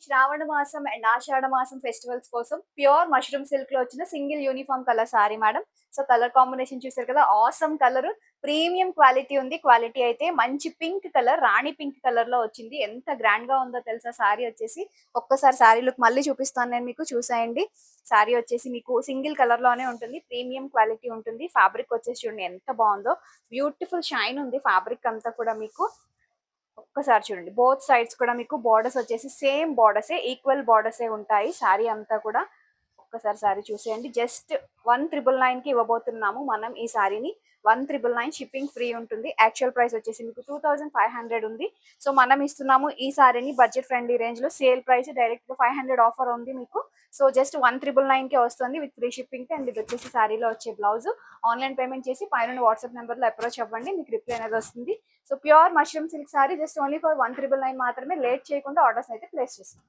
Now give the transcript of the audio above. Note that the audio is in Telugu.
శ్రావణ మాసం అండ్ ఆషాఢ మాసం ఫెస్టివల్స్ కోసం ప్యూర్ మష్రూమ్ సిల్క్ లో వచ్చిన single uniform colour sorry madam. So colour combination చూసారు కదా, ఆసమ్ కలర్, ప్రీమియం క్వాలిటీ ఉంది. క్వాలిటీ అయితే మంచి పింక్ కలర్, రాణి పింక్ కలర్ లో వచ్చింది. ఎంత గ్రాండ్ గా ఉందో తెలుసా సారీ వచ్చేసి. ఒక్కసారి సారీ లుక్ మళ్ళీ చూపిస్తాను నేను మీకు, చూసేయండి. సారీ వచ్చేసి మీకు సింగిల్ కలర్ లోనే ఉంటుంది, ప్రీమియం క్వాలిటీ ఉంటుంది. ఫ్యాబ్రిక్ వచ్చేసి చూడండి ఎంత బాగుందో, బ్యూటిఫుల్ షైన్ ఉంది ఫ్యాబ్రిక్ అంతా కూడా మీకు. ఒక్కసారి చూడండి, బోత్ సైడ్స్ కూడా మీకు బార్డర్స్ వచ్చేసి సేమ్ బార్డర్సే, ఈక్వల్ బార్డర్సే ఉంటాయి సారీ అంతా కూడా. ఒక్కసారి సారీ చూసేయండి. జస్ట్ 1,999 కి ఇవ్వబోతున్నాము మనం ఈ సారీని. 1,999 షిప్పింగ్ ఫ్రీ ఉంటుంది. యాక్చువల్ ప్రైస్ వచ్చేసి మీకు 2,500 ఉంది. సో మనం ఇస్తున్నాము ఈ సారీని బడ్జెట్ ఫ్రెండ్లీ రేంజ్ లో. సేల్ ప్రైస్ డైరెక్ట్ గా 500 ఆఫర్ ఉంది మీకు. సో జస్ట్ 1,999 కే వస్తుంది విత్ ఫ్రీ షిప్పింగ్. అండ్ ఇది వచ్చేసి సారీలో వచ్చే బ్లౌజ్. ఆన్లైన్ పేమెంట్ చేసి పైన వాట్సాప్ నెంబర్ లో అప్రోచ్ అవ్వండి, మీకు రిప్లై అనేది వస్తుంది. So pure mushroom silk sorry just only for 1,999 మాత్రమే. లేట్ చేయకుండా ఆర్డర్స్ అయితే ప్లేస్ చేస్తాం.